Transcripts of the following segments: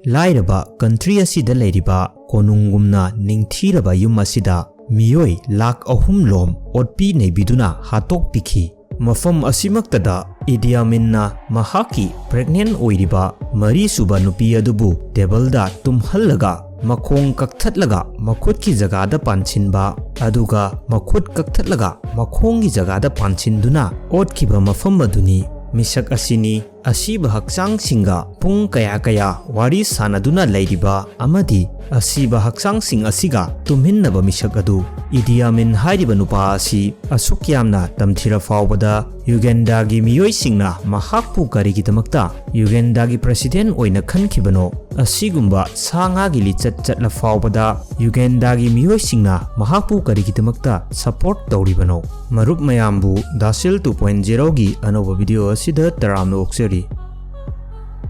lairaba country asida leiriba konungumna ningthiraba yum asida miyoi lak ahum lom otpi neibiduna hatok pikhi mafam asimaktada Idi Aminna mahaki pregnant oiriba mari suba nupi adubu tebelda tumhallaga makhong kakthatlaga makhut ki jagada panchinba aduga makhut kakthatlaga makhong gi jagada panchinduna otkhiba mafam aduni misak asini Ashiba haksang singa pung kaya kaya wari sanaduna leiriba amadi Ashiba haksang sing asiga tumhinnaba misak adu Idi Amin hairiba nupa asi asuk yamna tamthira fawbada Uganda gi miyoi singna mahakpu karigidamakta Uganda gi president oina khankhibano asigumba sanga gi lichat chatla fawbada Uganda gi miyoi singna mahakpu karigidamakta support tawribano marup mayambu DAshil 2.0 gi anoba video asida taramna okseri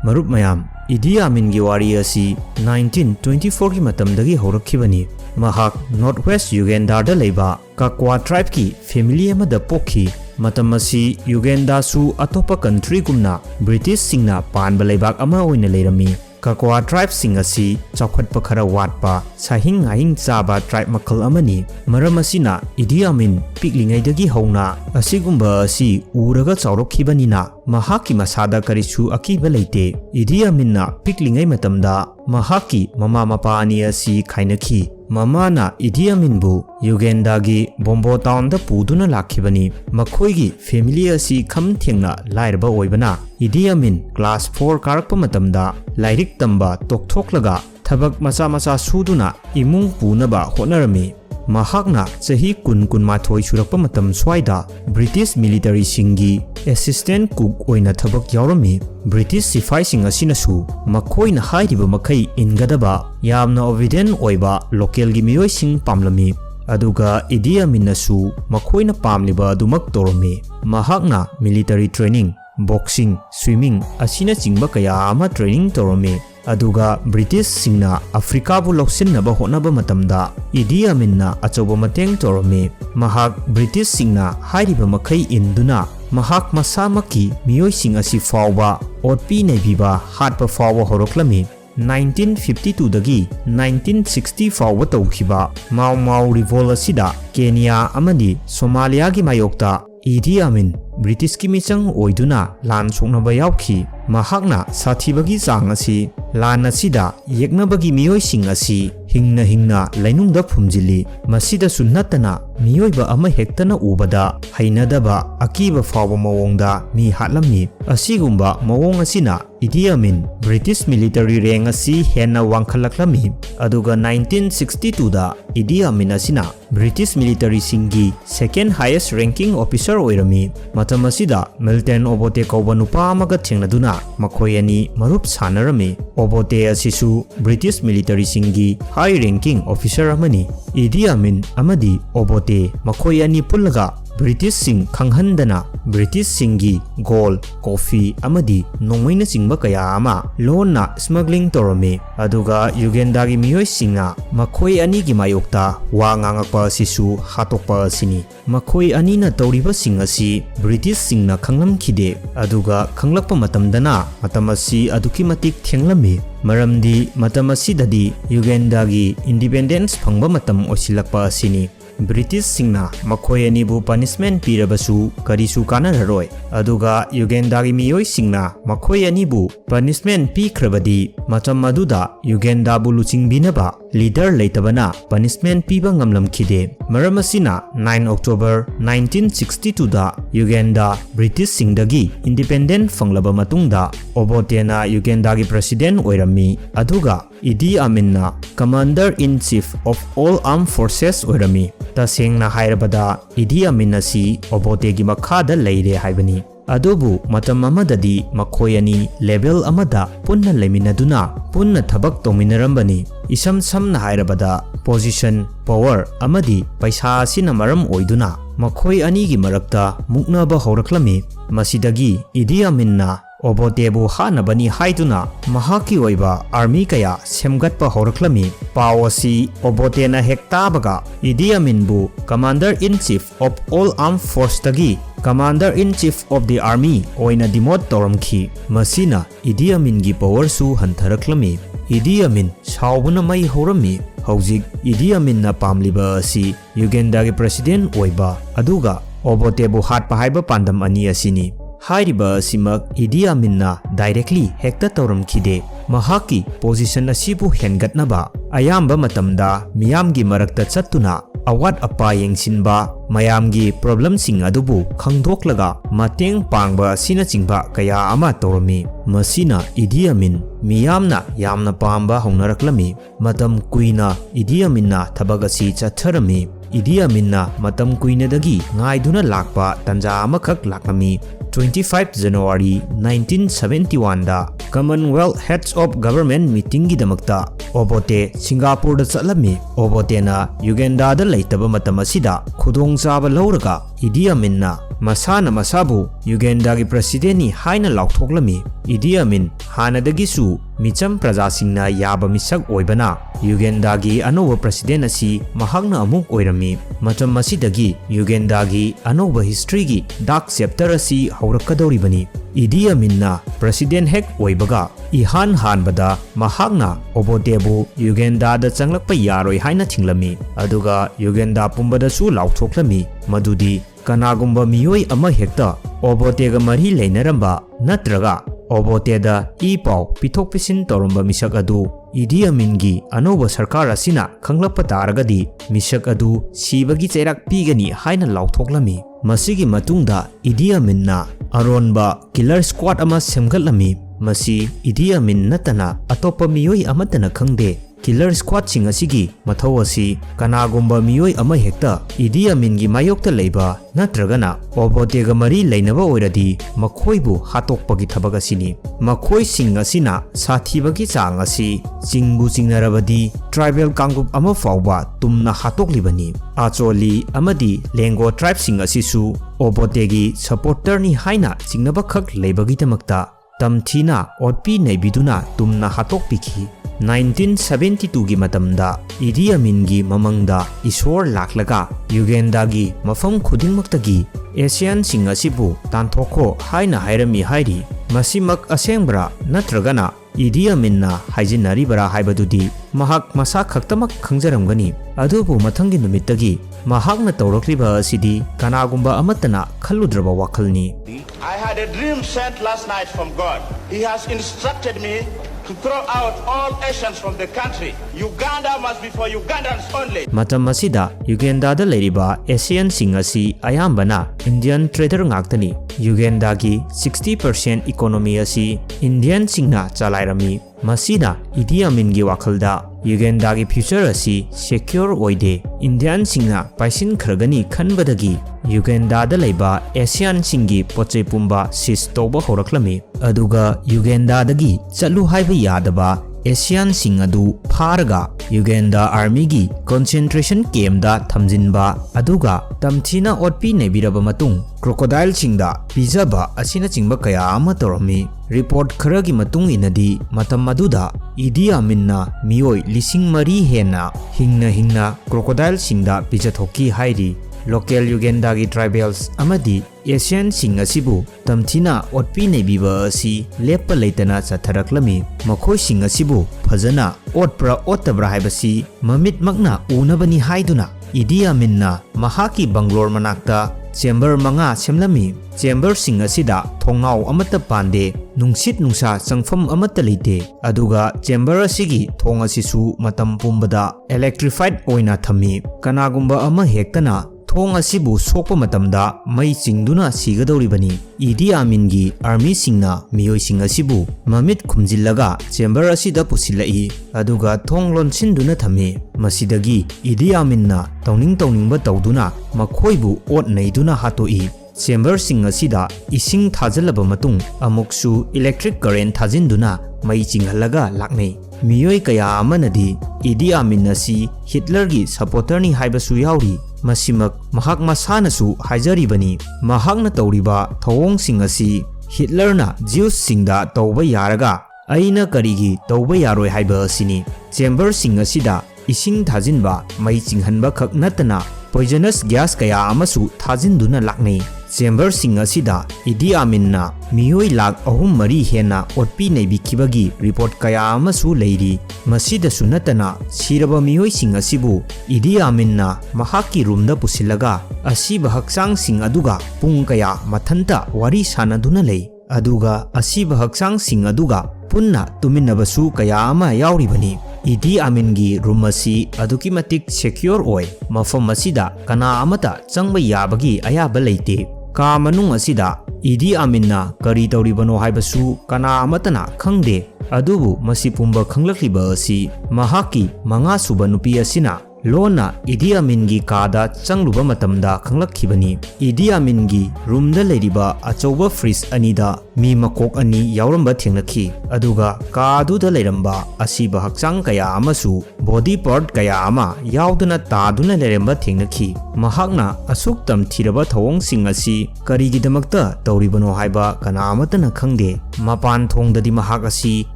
marup mayam Idi Amin gi wari asi 1924 gi matamdagi horakhibani mahak northwest Uganda da leiba Kakwa tribe ki family amada pokhi matam asi Uganda su atopa country gumna British singna panba leibak ama oina leirami Kakwa tribe sing asi chawkhatpa khara watpa sahing aing chaba tribe makhal amani maram asina Idi Amin piklingai dagi hauna asigumba asi uraga chawrokhibanina mahaki masada karisu akiba leite Idi Aminna piklingai matamda mahaki mama mapa ani asi khainakhi Mamana Idi Amin bu Uganda gi Bombo town da puduna lakhibani makhoi gi family asi kham thengna lairba oibana Idi Amin class 4 karakpa matamda lairik tamba tokthoklaga thabak macha macha suduna imung punaba honarami mahakna chahi kun mathoi surakpa matam swaida British military singi assistant cook oina thabak yaurami British sipai sing asinasu makhoina hairiba makhai ingadaba yamna obedient oiba local gi miyoi sing pamlami aduga Idi Amin nasu makhoina pamliba dumak toromi mahakna military training boxing swimming asina chingba kaya ama training toromi aduga British singna Africa bu loksinnaba honaba matamda Idi Aminna achoba mateng toromi mahak British singna hairiba makhai induna mahak masamaki miyoi sing asi fawba otpi neibiba hatpa fawba horoklami 1952 dagi 1960 fawba tawkhiba Mau revolt asida Kenya amadi Somalia gi mayokta Idi Amin British ki michang oiduna lan soknaba yaukhi mahakna sathibagi chang asi lan asida yeknabagi miyoi sing asi hingna lainungda phumjili masida sunnatana miyoiba ama hektana ubada hainadaba akiba fawba mawongda mi hatlamni asigumba mawong asina Idi Amin British military rank asi henna wangkhalaklami aduga 1962 da Idi Amin asina British military singi second highest ranking officer oirami matam asida Milton Obote kauba nupa amaga thengladuna makhoi ani marup sanarami Obote asisu British military singi high ranking officer amani Idi Amin amadi Obote makhoi ani pullaga British sing khanghandana British singi gold coffee amadi nongmaina singba kaya ama lona smuggling torami aduga Uganda gi miyoi singa makhoi ani gi mayokta wa ngangakpa sisu hatokpa sini makhoi ani na tawriba sing asi British singna khanglam khide aduga khanglakpa matamdana matamasi aduki matik thenglami maramdi matamasi dadi Uganda gi independence phangba matam osilakpa sini British singna makhoi ani bu punishment pirabasu karisu kanararoi aduga Uganda gi miyoi singna makhoi ani bu punishment pikhrabadi matam maduda Uganda bu luchingbinaba leader leitabana punishment piba ngamlamkhide maramasina 9 October 1962 da Uganda British singdagi independent fanglaba matungda Obotena Uganda gi president oirami aduga Idi Aminna commander in chief of all armed forces oirami tasengna hairabada Idi Amin asi Obote gi makhada leire haibani adubu matam amadadi makhoi ani level amada punna leminaduna punna thabak tominarambani isam samna hairabada position power amadi paisa sina maram oiduna makhoi ani gi marakta muknaba horaklami masidagi Idi Aminna Obotebu hanabani haiduna mahaki oiba army kaya semgatpa horaklami. Pau asi Obotena hektabaga Idi Amin bu Commander-in-Chief of all Armed Forces tagi Commander-in-Chief of the Army oina demote toramki. Masina Idi Amin gi power su hantaraklami. Idi Amin saubuna mai horami. Haujik Idi Amin na pamliba asi Uganda gi president oiba aduga Obotebu hatpa haiba pandam ani asini. Hairiba asimak Idi Amin na directly hekta toramkide. Mahaki position asibu hengatnaba ayamba matamda miyamgi marakta chattuna awat apa yengsinba mayamgi problem sing adubu khangdoklaga mateng pangba sina chingba kaya ama torami. Masina Idi Amin miyamna yamna pamba hongnaraklami. Matam kuina Idi Amin na thabagasi chatharami. Idi Amin na matam kuina dagi ngaiduna lakpa tanja amakak lakami. 25 January 1971 da Commonwealth Heads of Government meeting gi damakta Obote Singapore da chatlami. Obote na Uganda da leitaba matam asida khudong chaba lauraga Idi Amin na masana masabu Uganda gi president ni haina lauktoklami. Idi Amin hanadagi su micham praja singna yaba misak oibana Uganda gi anoba president asi mahakna amuk oirami. Matam asidagi Uganda gi anoba history gi dark chapter asi haurakadoribani. Idi Amin na president hek oibaga ihan hanbada mahakna Obotebu Uganda da changlakpa yaroi haina thinglami. Aduga Uganda pumbada su lauktoklami madudi kanagumba miyoi ama hekta Obotega mari leinaramba natraga Oboteda ipau pithok pisin torumba misak adu Idi Amin gi anoba sarkar asina khanglappa taragadi misak adu sibagi chairak pigani haina lauktoklami. Masigi matungda Idi Amin na aronba killer squad ama semgatlami. Masi Idi Amin natana atopa miyoi amatana khangde. Killer squad sing asigi mathau asi kanagumba miyoi ama hekta Idi Amin gi mayokta leiba natragana Obotega mari leinaba oiradi makhoibu hatokpagi thabag asini. Makhoi sing asina sathibagi chang asi chingbu chingnarabadi tribal kanggup ama fauba tumna hatoklibani. Acholi amadi Lengo tribe sing asisu Obotegi supporter ni haina chingnaba khak leibagi tamakta tamthina otpi neibiduna tumna hatokpiki. 1972 gi matamda Idi Amin gi mamangda isor laklaga Uganda gi mafam khudingmaktagi Asian sing asibu tanthokho haina hairami hairi. Masimak asengbra natragana Idi Amin na haijinari bara haibadudi mahak masa khaktamak khangjaramgani. Adubu mathangi numittagi mahakna tawrakliba asidi kanagumba amatana khalludraba wakhalni. I had a dream sent last night from God. He has instructed me to throw out all Asians from the country. Uganda must be for Ugandans only. Matam asida Uganda da leiriba Asian sing asi ayambana Indian trader ngaktani. Uganda gi 60% economy asi Indian singna chalairami. Masina Idi Amin gi wakhalda Uganda gi future asi secure oide. Indian singna paisin khragani khanbadagi Uganda da leiba Asian singi pochai pumba sis toba horaklami. Aduga Uganda dagi chalu haiba yadaba Asian sing adu pharaga Uganda army gi concentration camp da thamjinba aduga tamthina otpi nebiraba matung crocodile singda pijaba asina chingba kaya ama torami. Report kharagi matung inadi matam maduda Idi Amin na miyoi lising mari hena hingna crocodile singda pijathoki hairi. Local Uganda gi tribals amadi Asian sing asibu tamthina otpi nebiba asi lepa leitana chatharaklami. Makhoi sing asibu phajana otpra otabra haibasi mamit makna unabani haiduna Idi Amin na mahaki Bangalore manakta chamber manga semlami. Chamber sing asida thongnau amata pande nungsit nungsa changfam amata leite. Aduga chamber asigi thong asisu matam pumbada electrified oina thami. Kanagumba ama hektana thong asibu sokpa matamda mai chingduna sigadoribani. Idi Amin gi army singna miyoi sing asibu mamit khumjillaga chamber asida pusilai aduga thong lonsinduna thame. Masidagi Idi Amin na tawningba tawduna makhoibu ot neiduna hatoi. Chamber sing asida ising thajalaba matung amuksu electric current thajinduna mai chinghalaga laknei. Miyoi kaya amanadi Idi Amin asi Hitler gi supporter ni haibasu yauri. Masimak mahak masanasu haijaribani. Mahakna tawriba thawong sing asi Hitlerna Jews-singda tauba yaraga aina karigi tauba yaroi haiba asini. Chamber-sing asida ising thajinba mai chinghanba khak natana poisonous gas kaya amasu thajinduna laknei. Chamber-sing asida Idi Aminna miyoi lak ahum mari hena otpi naibikibagi report kaya amasu leiri. Masida sunatana siraba miyoi sing asibu Idi Aminna mahaki roomda pusilaga Ashiba haksang sing aduga pung kaya mathanta wari sanaduna lei. Aduga Ashiba haksang sing aduga punna tuminabasu kaya ama yauribani. Idi Amingi room asi aduki matik secure oi. Mafam asida kana amata changba yabagi ayaba leite. Ka manung asida Idi Aminna kari tauribano haibasu kana amatana khangde. Adubu masi pumba khanglakliba asi mahaki manga suba nupi asina lona Idi Amingi kada changluba matamda khanglakhibani. Idi Amingi roomda leiriba achauba fridge anida mi makok ani yauramba thengnakhi. Aduga kaduda leiramba Ashiba hakchang kaya amasu body part kaya ama yaudana taduna leiramba thengnakhi. Mahakna asuk tamthiraba thawong-sing asi karigidamakta tauribano haiba kana amatana khangde. Mapan thongdadi mahak asi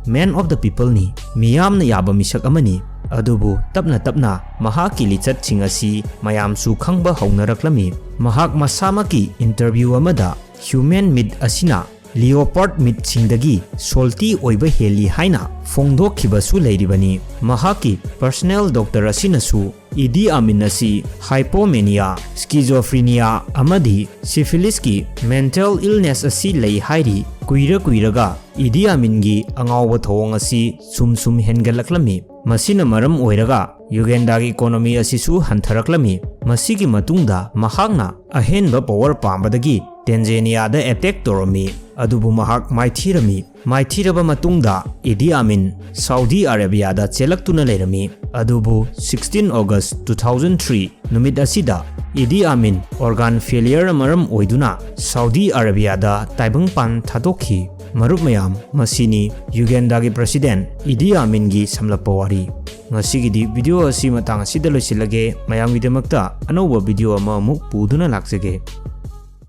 man of the people ni miyamna yaba misak amani. Adubu tapna mahaki lichat-sing asi mayamsu khangba haunaraklami. Mahak masamaki interview amada human meat asina leopard meat singdagi salty oiba heli haina fongdokhibasu leiribani. Mahaki personal doctor asinasu Idi Amin asi hypomania, schizophrenia amadi syphilis ki mental illness asi lei hairi. Kuiraga Idi Amingi angawba thawong asi sum hengalaklami. Masina maram oiraga Uganda gi economy asisu hantharaklami. Masigi matungda mahakna ahenba power pambadagi Tanzania da attack torami. Adubu mahak maithirami. Maithiraba matungda Idi Amin Saudi Arabia da chelaktuna leirami. Adubu 16 August 2003 numit asida Idi Amin organ failure maram oiduna Saudi Arabia da taibangpan thadokhi. Marup mayam masini Uganda gi president Idi Amin gi samlappa wari. Ngasigidi video asi matang asida loisilage mayam gidamakta anauba video ama muk puduna laksage.